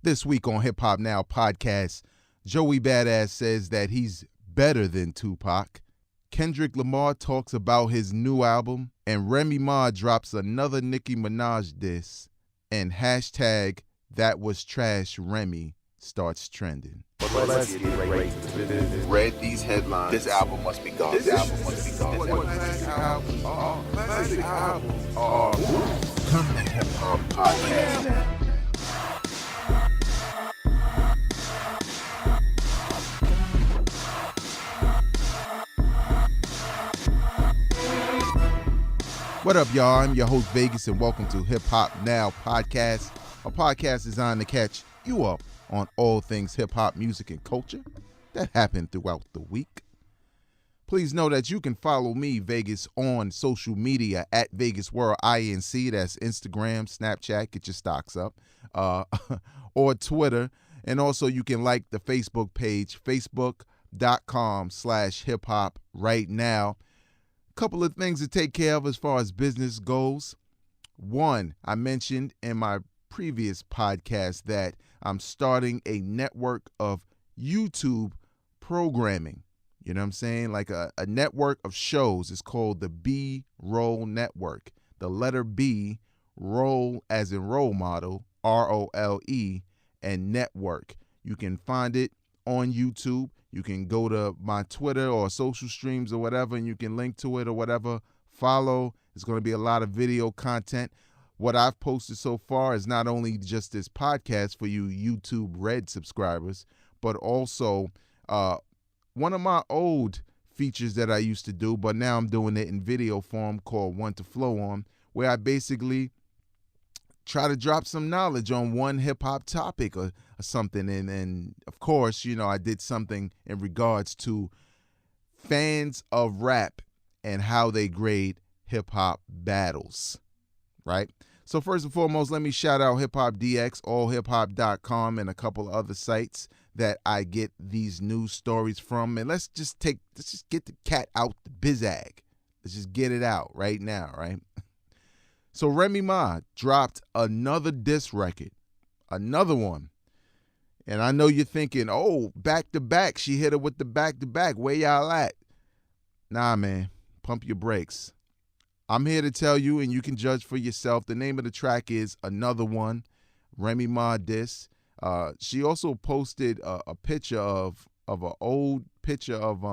This week on Hip Hop Now podcast, Joey Badass says that he's better than Tupac. Kendrick Lamar talks about his new album, and Remy Ma drops another Nicki Minaj diss, and hashtag that was trash Remy starts trending. Let's get ready to business. Read these headlines. This album must be gone. This album must be gone. Classic album. Come to Hip Hop Podcast. What up, y'all? I'm your host, Vegas, and welcome to Hip Hop Now Podcast, a podcast designed to catch you up on all things hip-hop music and culture that happened throughout the week. Please know that you can follow me, Vegas, on social media at Vegas World INC. That's Instagram, Snapchat, get your stocks up, or Twitter. And also you can like the Facebook page, facebook.com/hiphop right now. Couple of things to take care of as far as business goes. One, I mentioned in my previous podcast that I'm starting a network of YouTube programming. You know what I'm saying? Like a network of shows. It's called the B-Roll Network. The letter B, roll as in role model, R-O-L-E, and network. You can find it on YouTube. You can go to my Twitter or social streams or whatever, and you can link to it or whatever. Follow. It's going to be a lot of video content. What I've posted so far is not only just this podcast for you YouTube Red subscribers, but also one of my old features that I used to do, but now I'm doing it in video form, called One to Flow On, where I basically try to drop some knowledge on one hip-hop topic or something. And of course, you know, I did something in regards to fans of rap and how they grade hip-hop battles, right? So first and foremost, let me shout out Hip Hop DX, allhiphop.com, and a couple other sites that I get these news stories from. And let's just get the cat out the bizag. Let's just get it out right now, right? So Remy Ma dropped another diss record, another one. And I know you're thinking, oh, back-to-back. She hit her with the back-to-back. Where y'all at? Nah, man. Pump your brakes. I'm here to tell you, and you can judge for yourself. The name of the track is Another One, Remy Ma diss. She also posted a picture of an old picture of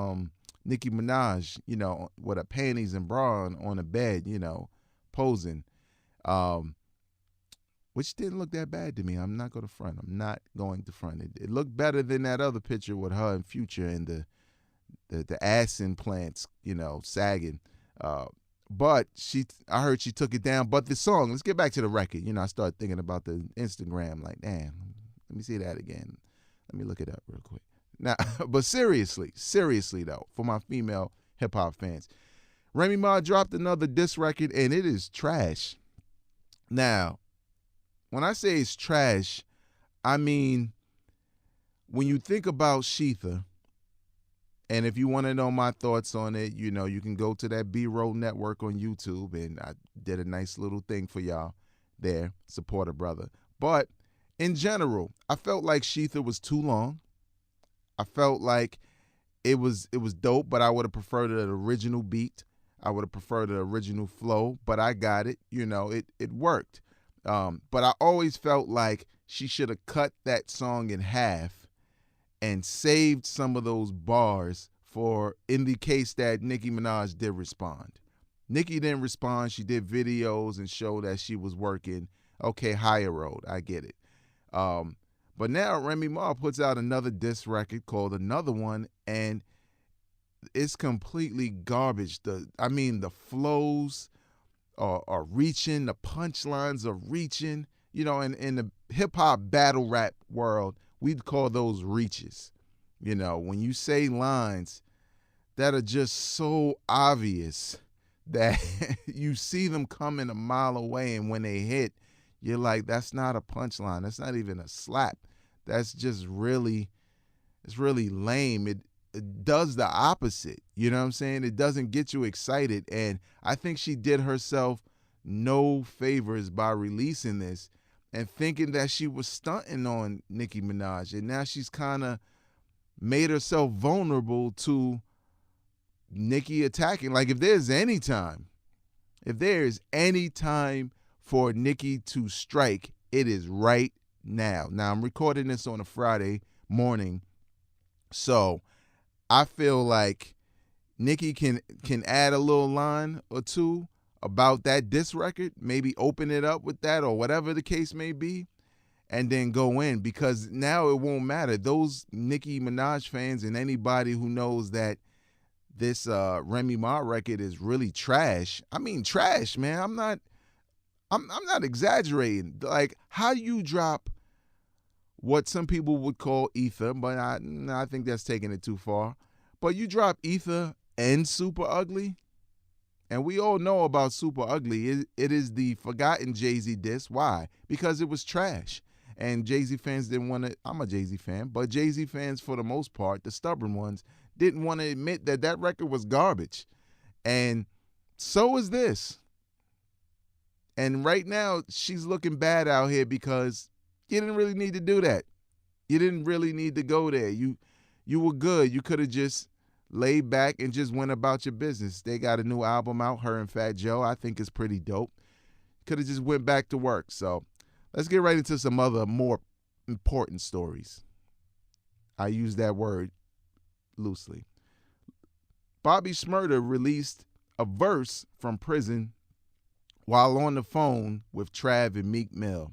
Nicki Minaj, you know, with her panties and bra on a bed, you know, posing. Which didn't look that bad to me. I'm not going to front. I'm not going to front. It looked better than that other picture with her and Future and the ass implants, you know, sagging. But I heard she took it down. But the song, let's get back to the record. You know, I started thinking about the Instagram, like, damn, let me see that again. Let me look it up real quick. Now, but seriously though, for my female hip hop fans, Remy Ma dropped another diss record, and it is trash. Now, when I say it's trash, I mean, when you think about Sheetha, and if you want to know my thoughts on it, you know, you can go to that B-Roll Network on YouTube, and I did a nice little thing for y'all there. Support a brother. But in general, I felt like Sheetha was too long. I felt like it was dope, but I would have preferred an original beat. I would have preferred the original flow, but I got it. You know, it worked. But I always felt like she should have cut that song in half and saved some of those bars for in the case that Nicki Minaj did respond. Nicki didn't respond. She did videos and showed that she was working. Okay, higher road. I get it. But now Remy Ma puts out another diss record called Another One, and it's completely garbage. The flows are reaching, the punchlines are reaching. You know, in the hip-hop battle rap world, we'd call those reaches. You know, when you say lines that are just so obvious that you see them coming a mile away, and when they hit, you're like, that's not a punchline. That's not even a slap. That's just it's really lame. It does the opposite. You know what I'm saying? It doesn't get you excited. And I think she did herself no favors by releasing this and thinking that she was stunting on Nicki Minaj. And now she's kind of made herself vulnerable to Nicki attacking. Like, if there is any time for Nicki to strike, it is right now. Now, I'm recording this on a Friday morning, so I feel like Nicki can add a little line or two about that diss record, maybe open it up with that or whatever the case may be, and then go in, because now it won't matter. Those Nicki Minaj fans and anybody who knows that this Remy Ma record is really trash. I mean, trash, man. I'm not exaggerating. Like, how you drop what some people would call Ether, but I think that's taking it too far. But you drop Ether and Super Ugly, and we all know about Super Ugly. It is the forgotten Jay-Z diss. Why? Because it was trash. And Jay-Z fans didn't want to, I'm a Jay-Z fan, but Jay-Z fans, for the most part, the stubborn ones, didn't want to admit that that record was garbage. And so is this. And right now, she's looking bad out here because you didn't really need to do that. You didn't really need to go there. You were good. You could have just laid back and just went about your business. They got a new album out, her and Fat Joe. I think it's pretty dope. Could have just went back to work. So let's get right into some other more important stories. I use that word loosely. Bobby Shmurda released a verse from prison while on the phone with Trav and Meek Mill.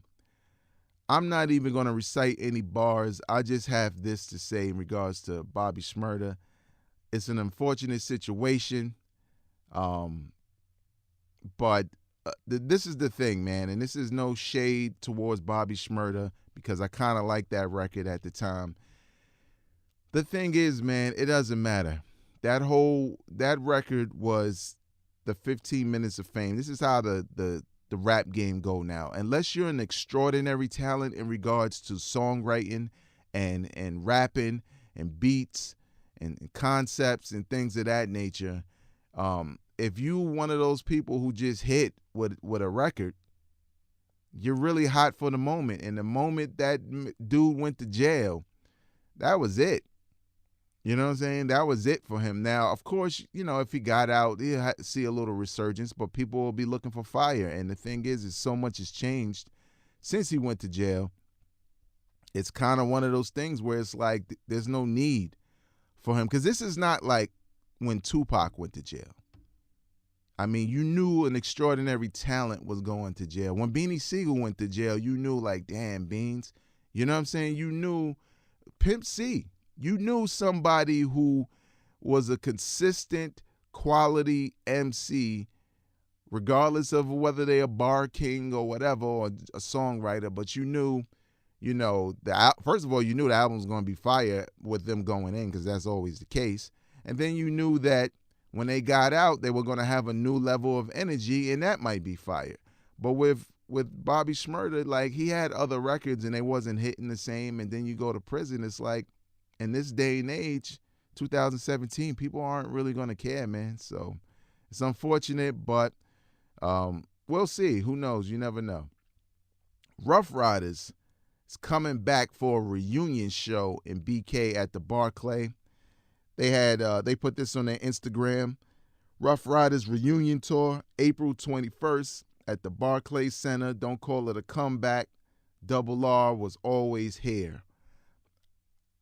I'm not even going to recite any bars. I just have this to say in regards to Bobby Shmurda. It's an unfortunate situation, but this is the thing, man, and this is no shade towards Bobby Shmurda because I kind of liked that record at the time. The thing is, man, it doesn't matter. That record was the 15 minutes of fame. This is how the rap game go now. Unless you're an extraordinary talent in regards to songwriting and rapping and beats and concepts and things of that nature, if you one of those people who just hit with a record, you're really hot for the moment. And the moment that dude went to jail, that was it. You know what I'm saying? That was it for him. Now, of course, you know, if he got out, he'll see a little resurgence, but people will be looking for fire. And the thing is so much has changed since he went to jail. It's kind of one of those things where it's like there's no need for him. Because this is not like when Tupac went to jail. I mean, you knew an extraordinary talent was going to jail. When Beanie Siegel went to jail, you knew, like, damn, Beans. You know what I'm saying? You knew Pimp C. You knew somebody who was a consistent quality MC, regardless of whether they're a bar king or whatever, or a songwriter. But you knew, you know, first of all, you knew the album was going to be fire with them going in, because that's always the case. And then you knew that when they got out, they were going to have a new level of energy, and that might be fire. But with Bobby Shmurda, like, he had other records and they wasn't hitting the same. And then you go to prison, it's like, in this day and age, 2017, people aren't really going to care, man. So it's unfortunate, but we'll see. Who knows? You never know. Rough Riders is coming back for a reunion show in BK at the Barclay. They put this on their Instagram. Rough Riders reunion tour, April 21st at the Barclays Center. Don't call it a comeback. Double R was always here.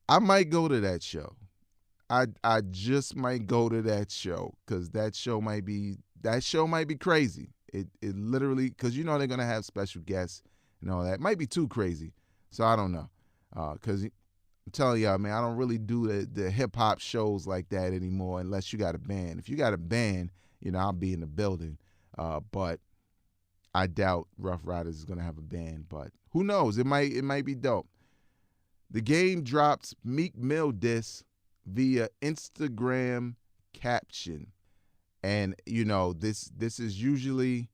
I might go to that show. I just might go to that show, because that show might be crazy. It literally, because you know they're gonna have special guests and all that. It might be too crazy, so I don't know. Because I'm telling y'all, man, I don't really do the hip hop shows like that anymore unless you got a band. If you got a band, you know, I'll be in the building. But I doubt Rough Riders is gonna have a band. But who knows? It might be dope. The Game drops Meek Mill diss via Instagram caption. And, you know, this is usually,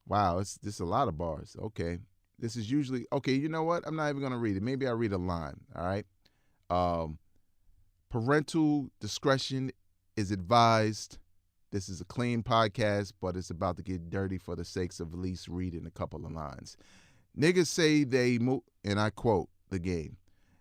wow, this a lot of bars. Okay. This is usually, okay, you know what? I'm not even going to read it. Maybe I'll read a line, all right? Parental discretion is advised. This is a clean podcast, but it's about to get dirty for the sakes of at least reading a couple of lines. Niggas say they move, and I quote the game.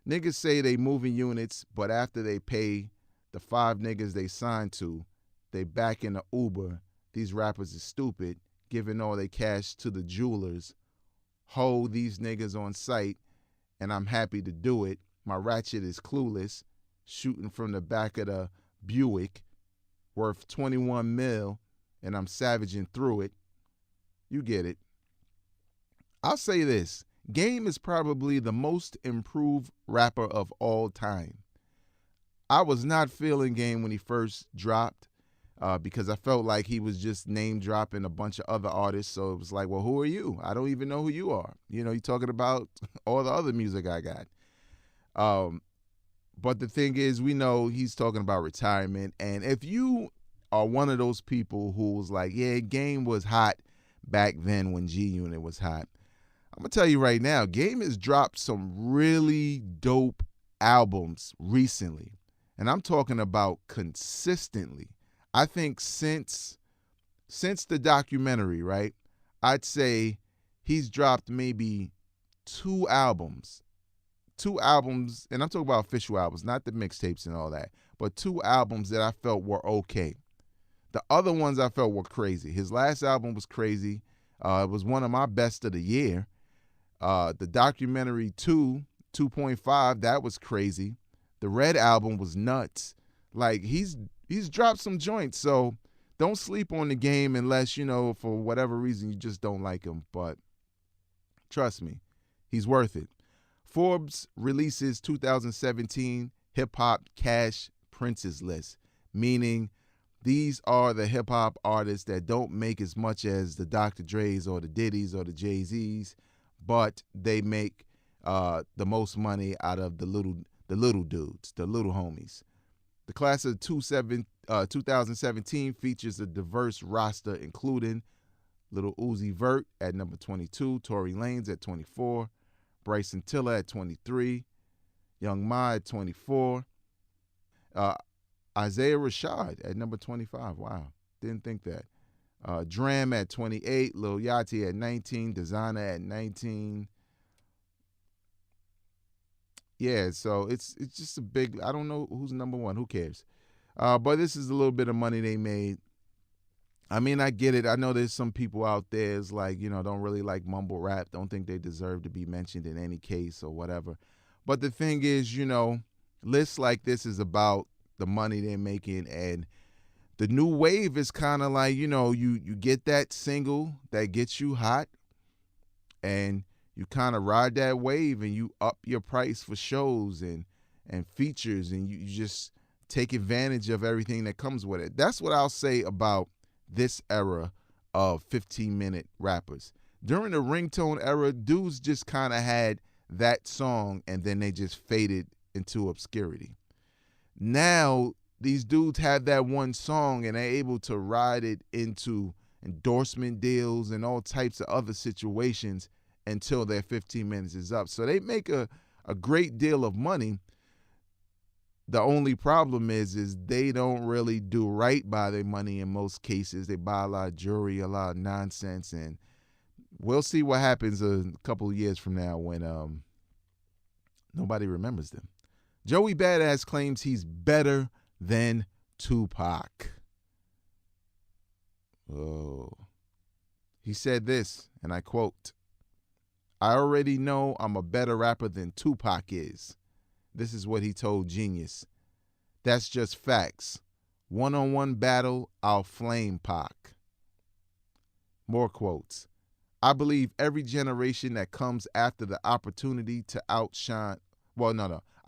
Niggas say they moving units, but after they pay the 5 niggas they signed to, they back in the Uber. These rappers is stupid, giving all their cash to the jewelers. Hold these niggas on sight, and I'm happy to do it. My ratchet is clueless, shooting from the back of the Buick, worth 21 mil, and I'm savaging through it. You get it. I'll say this. Game is probably the most improved rapper of all time. I was not feeling Game when he first dropped because I felt like he was just name dropping a bunch of other artists. So it was like, well, who are you? I don't even know who you are. You know, you're talking about all the other music I got. But the thing is, we know he's talking about retirement. And if you are one of those people who was like, yeah, Game was hot back then when G Unit was hot, I'm going to tell you right now, Game has dropped some really dope albums recently. And I'm talking about consistently. I think since the documentary, right, I'd say he's dropped maybe 2 albums, and I'm talking about official albums, not the mixtapes and all that, but 2 albums that I felt were okay. The other ones I felt were crazy. His last album was crazy. It was one of my best of the year. The documentary 2.5, that was crazy. The Red album was nuts. Like, he's dropped some joints, so don't sleep on the Game unless, you know, for whatever reason you just don't like him. But trust me, he's worth it. Forbes releases 2017 hip-hop cash princes list, meaning these are the hip-hop artists that don't make as much as the Dr. Dre's or the Diddy's or the Jay-Z's, but they make the most money out of the little dudes, the little homies. The class of 2017 features a diverse roster, including Lil Uzi Vert at number 22, Tory Lanez at 24, Bryson Tiller at 23, Young Ma at 24, Isaiah Rashad at number 25. Wow, didn't think that. Dram at 28, Lil Yachty at 19, Designer at 19. Yeah, so it's just a big, I don't know who's number 1, who cares? But this is a little bit of money they made. I mean, I get it. I know there's some people out there is like, you know, don't really like mumble rap, don't think they deserve to be mentioned in any case or whatever. But the thing is, you know, lists like this is about the money they're making, and the new wave is kind of like, you know, you get that single that gets you hot, and you kind of ride that wave, and you up your price for shows and features, and you just take advantage of everything that comes with it. That's what I'll say about this era of 15-minute rappers. During the ringtone era, dudes just kind of had that song, and then they just faded into obscurity. Now, these dudes have that one song, and they're able to ride it into endorsement deals and all types of other situations until their 15 minutes is up. So they make a great deal of money. The only problem is they don't really do right by their money in most cases. They buy a lot of jewelry, a lot of nonsense, and we'll see what happens a couple of years from now when nobody remembers them. Joey Badass claims he's better than Tupac. Oh. He said this, and I quote, "I already know I'm a better rapper than Tupac is." This is what he told Genius. "That's just facts. One-on-one battle, I'll flame Pac." More quotes. "I believe every generation that comes after the opportunity to outshine,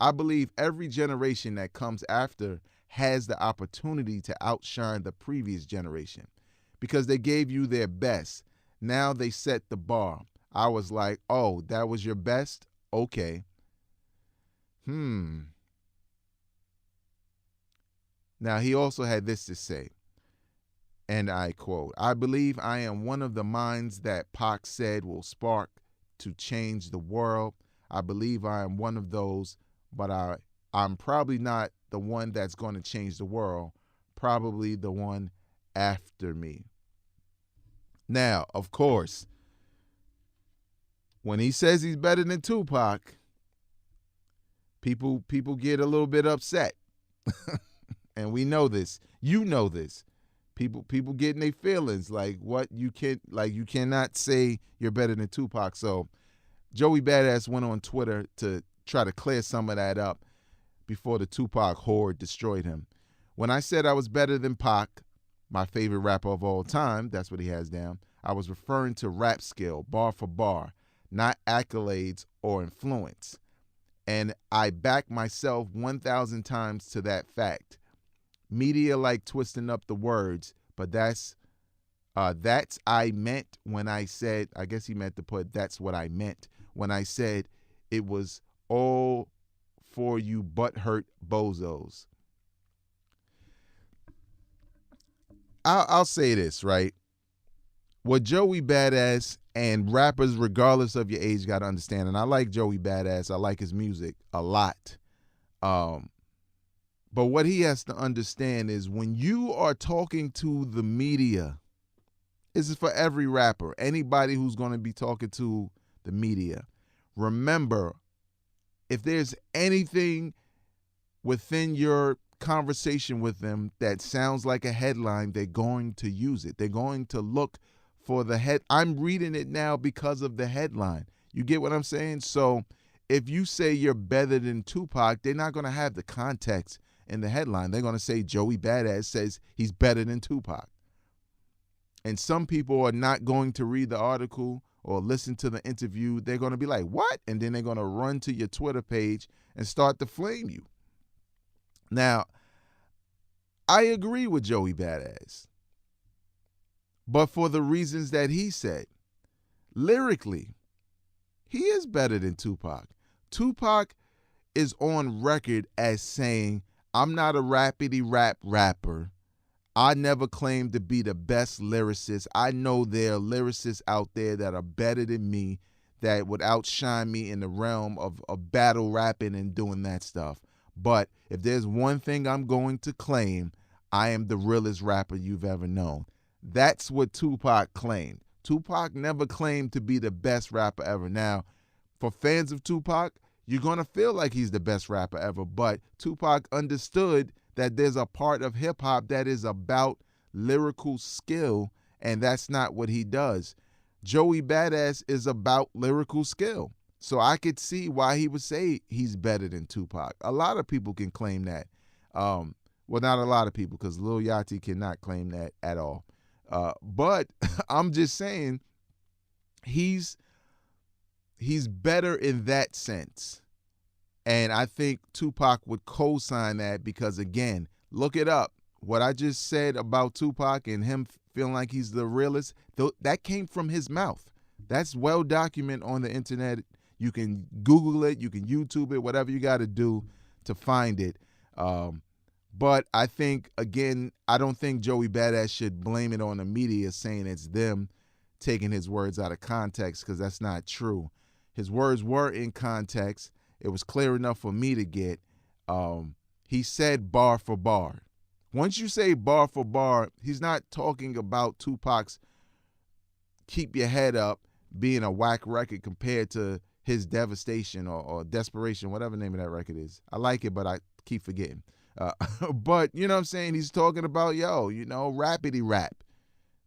I believe every generation that comes after has the opportunity to outshine the previous generation because they gave you their best. Now they set the bar. I was like, oh, that was your best? Okay. Now he also had this to say, and I quote, "I believe I am one of the minds that Pac said will spark to change the world. I believe I am one of those, but I'm probably not the one that's going to change the world, probably the one after me." Now, of course, when he says he's better than Tupac, people get a little bit upset. And we know this. You know this. People getting their feelings like you cannot say you're better than Tupac. So Joey Badass went on Twitter to try to clear some of that up before the Tupac horde destroyed him. When I said I was better than Pac, my favorite rapper of all time, that's what he has down, I was referring to rap skill, bar for bar, not accolades or influence. And I back myself 1,000 times to that fact. Media like twisting up the words, but that's I meant when I said, I guess he meant to put that's what I meant when I said it was all for you butthurt bozos. I'll say this, right? What Joey Badass and rappers, regardless of your age, got to understand, and I like Joey Badass. I like his music a lot. But what he has to understand is when you are talking to the media, this is for every rapper, anybody who's going to be talking to the media, remember, if there's anything within your conversation with them that sounds like a headline, they're going to use it. They're going to look for the head. I'm reading it now because of the headline. You get what I'm saying? So if you say you're better than Tupac, they're not going to have the context in the headline. They're going to say Joey Badass says he's better than Tupac. And some people are not going to read the article or listen to the interview. They're going to be like, what? And then they're going to run to your Twitter page and start to flame you. Now, I agree with Joey Badass, but for the reasons that he said. Lyrically, he is better than Tupac. Tupac is on record as saying, I'm not a rapidy rap rapper. I never claimed to be the best lyricist. I know there are lyricists out there that are better than me, that would outshine me in the realm of battle rapping and doing that stuff. But if there's one thing I'm going to claim, I am the realest rapper you've ever known. That's what Tupac claimed. Tupac never claimed to be the best rapper ever. Now, for fans of Tupac, you're going to feel like he's the best rapper ever, but Tupac understood that there's a part of hip-hop that is about lyrical skill, and that's not what he does. Joey Badass is about lyrical skill. So I could see why he would say he's better than Tupac. A lot of people can claim that. Well, not a lot of people, because Lil Yachty cannot claim that at all. But I'm just saying he's better in that sense. And I think Tupac would co-sign that because, again, look it up. What I just said about Tupac and him feeling like he's the realest, that came from his mouth. That's well documented on the internet. You can Google it, you can YouTube it, whatever you got to do to find it. But I think, again, I don't think Joey Badass should blame it on the media saying it's them taking his words out of context, because that's not true. His words were in context. It was clear enough for me to get. He said bar for bar. Once you say bar for bar, he's not talking about Tupac's Keep Your Head Up being a whack record compared to his Devastation or Desperation, whatever the name of that record is. I like it, but I keep forgetting. But, you know what I'm saying? He's talking about, rapidy rap.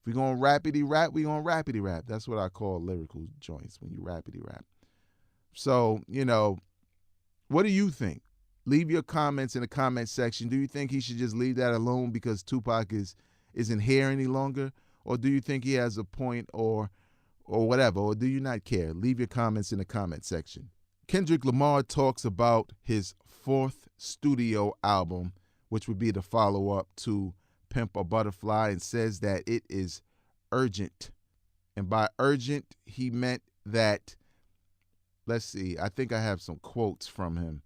If we're going to rapidy rap, we're going to rapidy rap. That's what I call lyrical joints, when you rapidy rap. So, what do you think? Leave your comments in the comment section. Do you think he should just leave that alone because Tupac isn't here any longer? Or do you think he has a point or whatever? Or do you not care? Leave your comments in the comment section. Kendrick Lamar talks about his 4th studio album, which would be the follow-up to Pimp a Butterfly, and says that it is urgent. And by urgent, he meant that, let's see, I think I have some quotes from him.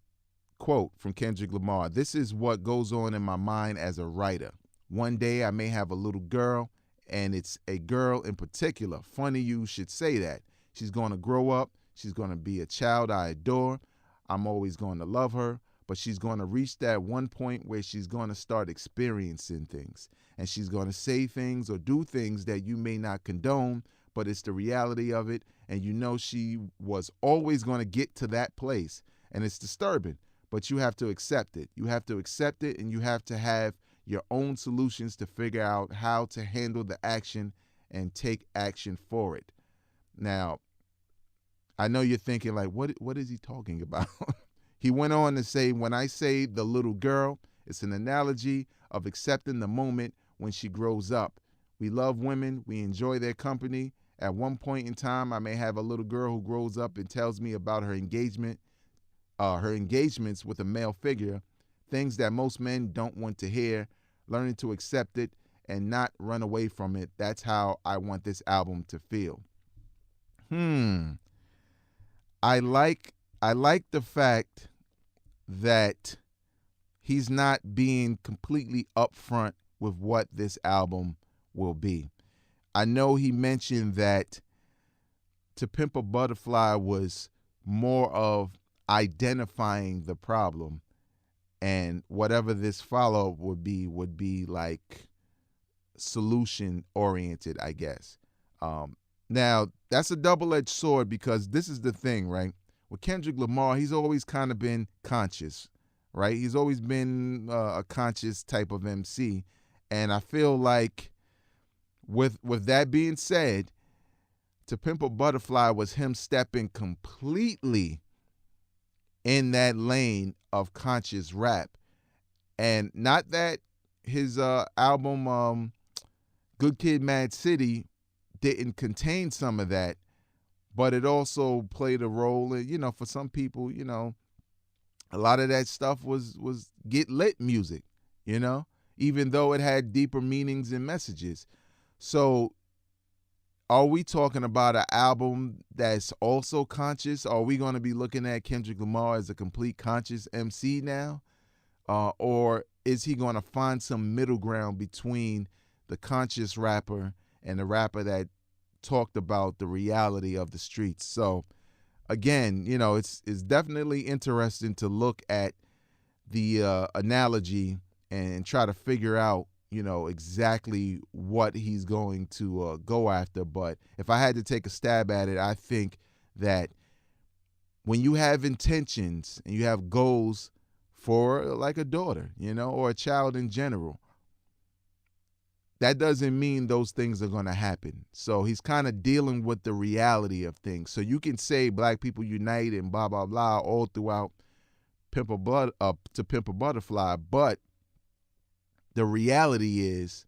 Quote from Kendrick Lamar: "This is what goes on in my mind as a writer. One day I may have a little girl, and it's a girl in particular. Funny you should say that. She's going to grow up. She's going to be a child I adore. I'm always going to love her, but she's going to reach that one point where she's going to start experiencing things, and she's going to say things or do things that you may not condone, but it's the reality of it, and you know she was always going to get to that place, and it's disturbing, but you have to accept it. You have to accept it, and you have to have your own solutions to figure out how to handle the action and take action for it. Now, I know you're thinking, like, what is he talking about? He went on to say, when I say the little girl, it's an analogy of accepting the moment when she grows up. We love women. We enjoy their company. At one point in time, I may have a little girl who grows up and tells me about her engagements with a male figure, things that most men don't want to hear, learning to accept it and not run away from it. That's how I want this album to feel. I like the fact that he's not being completely upfront with what this album will be. I know he mentioned that To Pimp a Butterfly was more of identifying the problem, and whatever this follow-up would be like solution oriented, I guess. Now, that's a double-edged sword, because this is the thing, right? With Kendrick Lamar, he's always kind of been conscious, right? He's always been a conscious type of MC. And I feel like with that being said, To Pimp a Butterfly was him stepping completely in that lane of conscious rap. And not that his album Good Kid, Mad City didn't contain some of that, but it also played a role in, for some people, a lot of that stuff was get lit music, even though it had deeper meanings and messages. So are we talking about an album that's also conscious? Are we going to be looking at Kendrick Lamar as a complete conscious MC now? Or is he going to find some middle ground between the conscious rapper and the rapper that talked about the reality of the streets? So again, it's definitely interesting to look at the analogy and try to figure out, exactly what he's going to go after. But if I had to take a stab at it, I think that when you have intentions and you have goals for like a daughter, or a child in general, that doesn't mean those things are going to happen. So he's kind of dealing with the reality of things. So you can say Black People Unite and blah, blah, blah all throughout To Pimp a Butterfly, but the reality is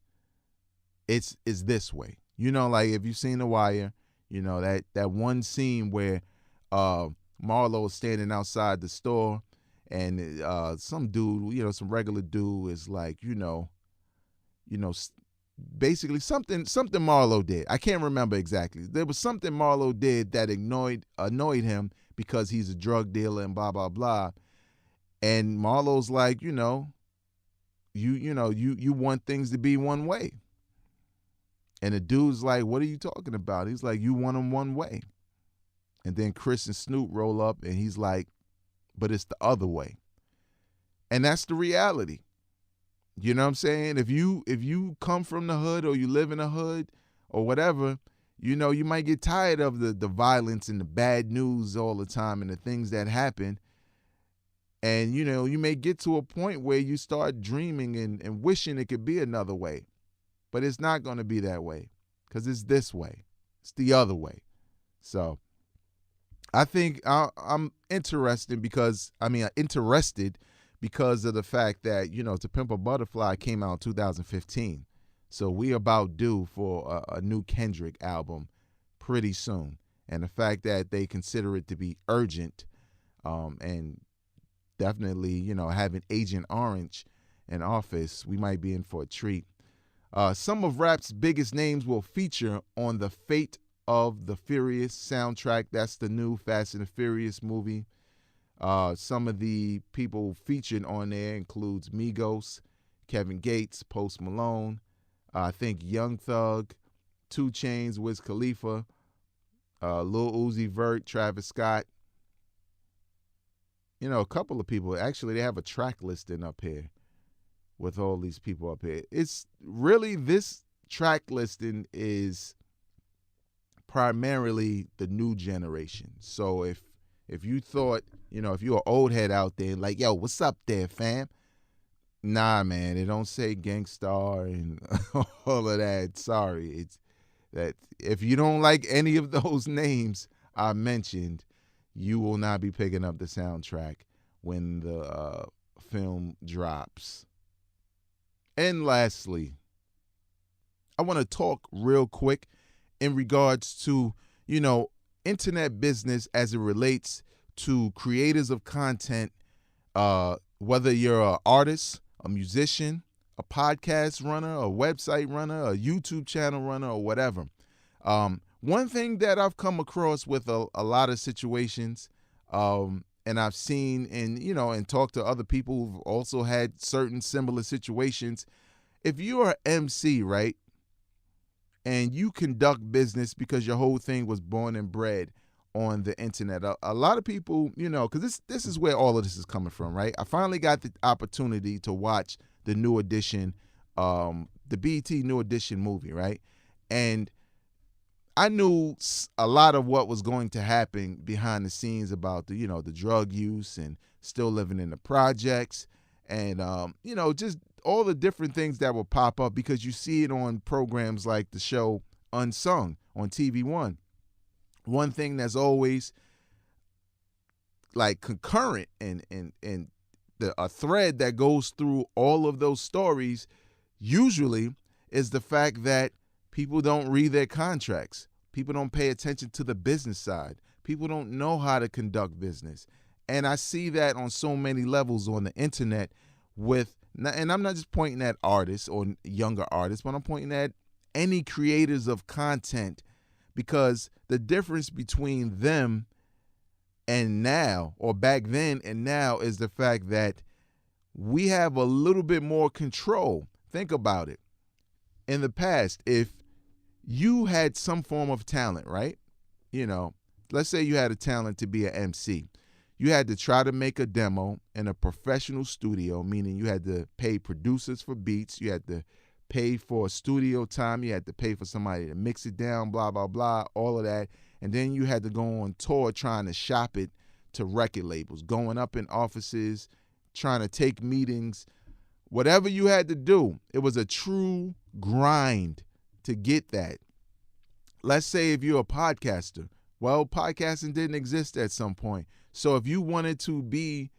it's this way. Like if you've seen The Wire, that one scene where Marlo is standing outside the store and some dude, some regular dude is like, basically something Marlo did. I can't remember exactly. There was something Marlo did that annoyed him because he's a drug dealer and blah, blah, blah. And Marlo's like, you want things to be one way. And the dude's like, what are you talking about? He's like, you want them one way. And then Chris and Snoop roll up and he's like, but it's the other way. And that's the reality. You know what I'm saying? If you come from the hood or you live in the hood or whatever, you might get tired of the violence and the bad news all the time and the things that happen. And, you may get to a point where you start dreaming and wishing it could be another way. But it's not going to be that way because it's this way. It's the other way. So I think I'm interested because of the fact that, To Pimp a Butterfly came out in 2015. So we about due for a new Kendrick album pretty soon. And the fact that they consider it to be urgent and definitely, having Agent Orange in office, we might be in for a treat. Some of rap's biggest names will feature on the Fate of the Furious soundtrack. That's the new Fast and the Furious movie. Some of the people featured on there includes Migos, Kevin Gates, Post Malone, I think Young Thug, 2 Chainz, Wiz Khalifa, Lil Uzi Vert, Travis Scott. A couple of people. Actually, they have a track listing up here with all these people up here. It's really, this track listing is primarily the new generation. So if you thought, if you're an old head out there, like, yo, what's up there, fam? Nah, man, it don't say Gangstar and all of that. Sorry. It's that if you don't like any of those names I mentioned, you will not be picking up the soundtrack when the film drops. And lastly, I want to talk real quick in regards to, internet business as it relates to creators of content, whether you're an artist, a musician, a podcast runner, a website runner, a YouTube channel runner, or whatever. One thing that I've come across with a lot of situations, and I've seen and talked to other people who've also had certain similar situations. If you're an MC, right, and you conduct business because your whole thing was born and bred on the internet, a lot of people, because this is where all of this is coming from, right? I finally got the opportunity to watch the New Edition, the BET New Edition movie, right? And I knew a lot of what was going to happen behind the scenes about the drug use and still living in the projects and, just all the different things that will pop up because you see it on programs like the show Unsung on TV One. One thing that's always like concurrent and a thread that goes through all of those stories usually is the fact that people don't read their contracts. People don't pay attention to the business side. People don't know how to conduct business. And I see that on so many levels on the internet and I'm not just pointing at artists or younger artists, but I'm pointing at any creators of content, because the difference between them and now, or back then and now, is the fact that we have a little bit more control. Think about it. In the past, if you had some form of talent, right? Let's say you had a talent to be an MC. You had to try to make a demo in a professional studio, meaning you had to pay producers for beats. You had to pay for studio time. You had to pay for somebody to mix it down, blah, blah, blah, all of that. And then you had to go on tour trying to shop it to record labels, going up in offices, trying to take meetings. Whatever you had to do, it was a true grind to get that. Let's say if you're a podcaster. Well, podcasting didn't exist at some point. So if you wanted to be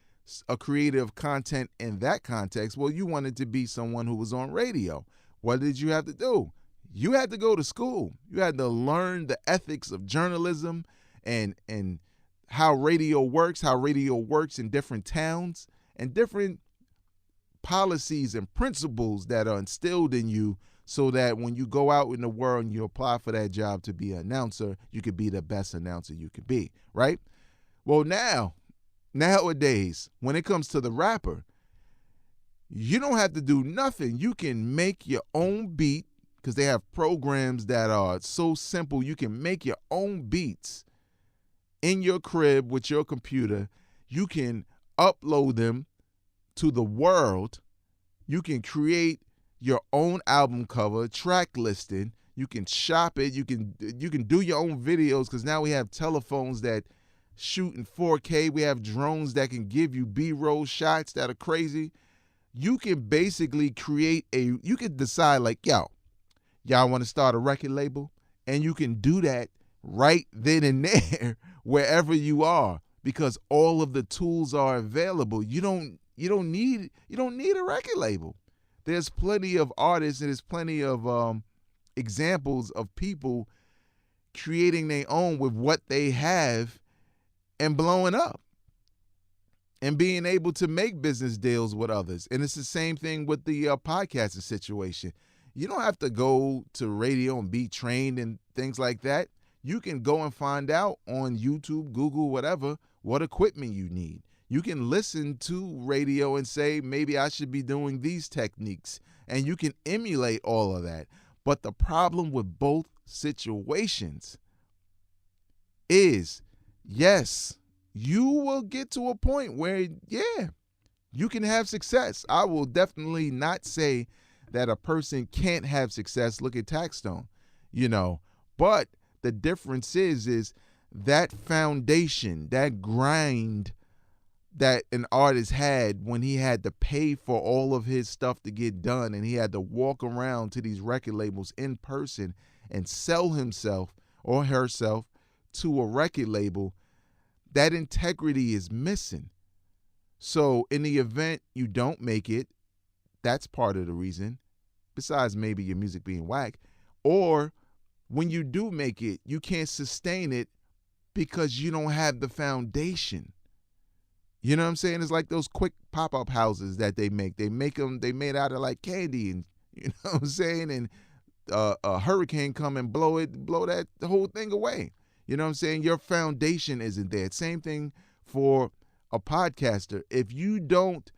a creator of content in that context, well, you wanted to be someone who was on radio. What did you have to do? You had to go to school. You had to learn the ethics of journalism and how radio works in different towns, and different policies and principles that are instilled in you, so that when you go out in the world and you apply for that job to be an announcer, you could be the best announcer you could be, right? Well, nowadays, when it comes to the rapper, you don't have to do nothing. You can make your own beat, because they have programs that are so simple. You can make your own beats in your crib with your computer. You can upload them to the world. You can create your own album cover, track listing. You can shop it. You can do your own videos, because now we have telephones that shoot in 4K. We have drones that can give you B-roll shots that are crazy. You can basically you can decide like, y'all want to start a record label? And you can do that right then and there wherever you are, because all of the tools are available. You don't need a record label. There's plenty of artists and there's plenty of examples of people creating their own with what they have and blowing up and being able to make business deals with others. And it's the same thing with the podcasting situation. You don't have to go to radio and be trained and things like that. You can go and find out on YouTube, Google, whatever, what equipment you need. You can listen to radio and say, maybe I should be doing these techniques. And you can emulate all of that. But the problem with both situations is, yes, you will get to a point where, you can have success. I will definitely not say that a person can't have success. Look at Taxstone, but the difference is that foundation, that grind that an artist had when he had to pay for all of his stuff to get done, and he had to walk around to these record labels in person and sell himself or herself to a record label. That integrity is missing. So in the event you don't make it, that's part of the reason, besides maybe your music being whack. Or when you do make it, you can't sustain it because you don't have the foundation. You know what I'm saying? It's like those quick pop-up houses that they make. They made out of like candy, and you know what I'm saying? And a hurricane come and blow the whole thing away. You know what I'm saying? Your foundation isn't there. Same thing for a podcaster. If you don't,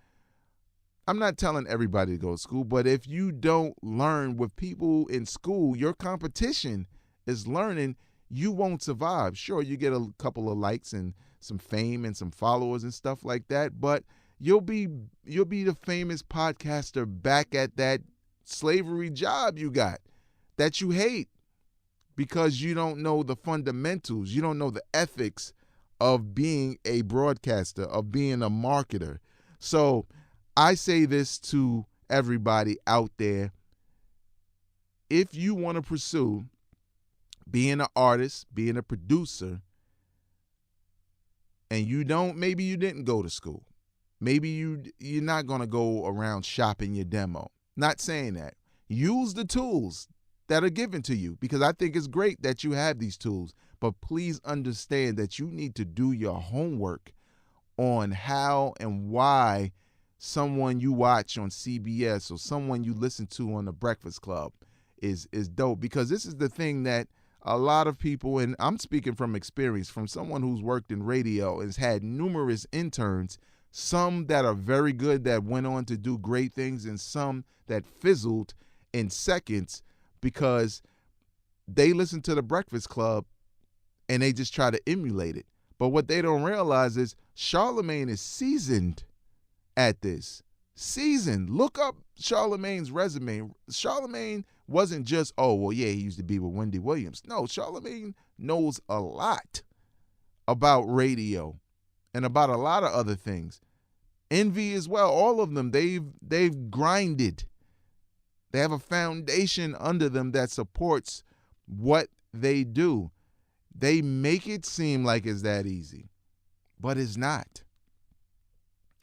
I'm not telling everybody to go to school, but if you don't learn with people in school, your competition is learning, you won't survive. Sure, you get a couple of likes and some fame and some followers and stuff like that, but you'll be the famous podcaster back at that slavery job you got that you hate because you don't know the fundamentals. You don't know the ethics of being a broadcaster, of being a marketer. So I say this to everybody out there. If you want to pursue being an artist, being a producer, and maybe you didn't go to school. Maybe you're not going to go around shopping your demo. Not saying that. Use the tools that are given to you, because I think it's great that you have these tools. But please understand that you need to do your homework on how and why someone you watch on CBS or someone you listen to on the Breakfast Club is dope. Because this is the thing that a lot of people, and I'm speaking from experience, from someone who's worked in radio and has had numerous interns, some that are very good that went on to do great things, and some that fizzled in seconds because they listen to the Breakfast Club and they just try to emulate it. But what they don't realize is Charlamagne is seasoned at this. Seasoned. Look up Charlamagne's resume. Charlamagne wasn't just, oh, well, yeah, he used to be with Wendy Williams. No, Charlamagne knows a lot about radio and about a lot of other things. Envy as well. All of them, they've grinded. They have a foundation under them that supports what they do. They make it seem like it's that easy, but it's not.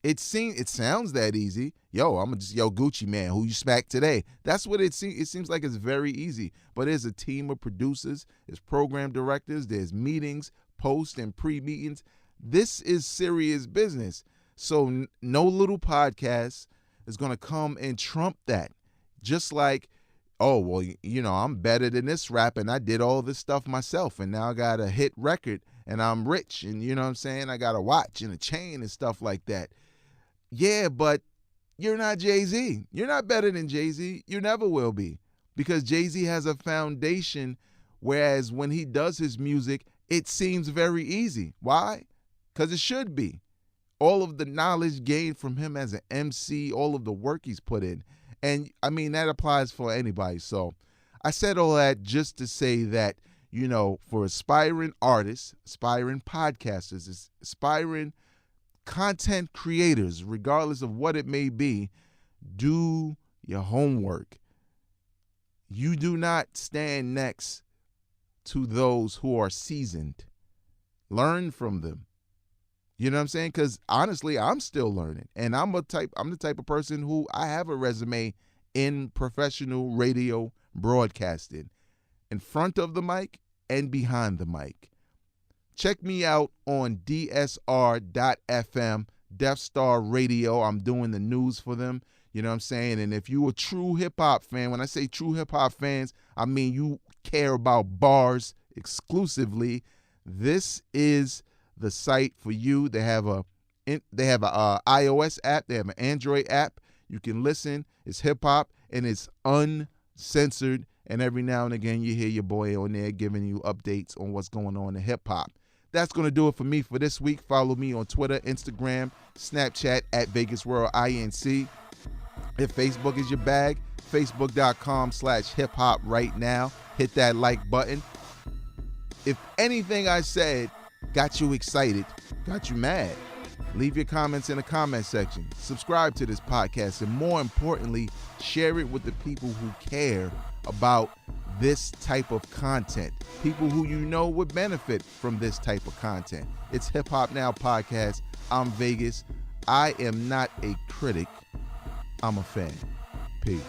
It sounds that easy. I'm just Gucci Man, who you smacked today. That's what it seems. It seems like it's very easy, but there's a team of producers, there's program directors, there's meetings, post and pre-meetings. This is serious business. So no little podcast is going to come and trump that. Just like, oh, well, I'm better than this rap and I did all this stuff myself and now I got a hit record and I'm rich and you know what I'm saying? I got a watch and a chain and stuff like that. Yeah, but you're not Jay-Z. You're not better than Jay-Z. You never will be, because Jay-Z has a foundation, whereas when he does his music, it seems very easy. Why? Because it should be. All of the knowledge gained from him as an MC, all of the work he's put in. And, I mean, that applies for anybody. So I said all that just to say that, for aspiring artists, aspiring podcasters, aspiring content creators, regardless of what it may be, do your homework. You do not stand next to those who are seasoned. Learn from them. You know what I'm saying? Because honestly, I'm still learning, and I'm the type of person who I have a resume in professional radio broadcasting, in front of the mic and behind the mic. Check me out on DSR.FM, Death Star Radio. I'm doing the news for them. You know what I'm saying? And if you a true hip-hop fan, when I say true hip-hop fans, I mean you care about bars exclusively, this is the site for you. They have a iOS app. They have an Android app. You can listen. It's hip-hop, and it's uncensored. And every now and again, you hear your boy on there giving you updates on what's going on in hip-hop. That's going to do it for me for this week. Follow me on Twitter, Instagram, Snapchat at Vegas World INC. If Facebook is your bag, facebook.com/hiphop right now. Hit that like button. If anything I said got you excited, got you mad, leave your comments in the comment section. Subscribe to this podcast, and more importantly, share it with the people who care about this type of content, people who you know would benefit from this type of content. It's Hip Hop Now Podcast. I'm Vegas. I am not a critic. I'm a fan. Peace.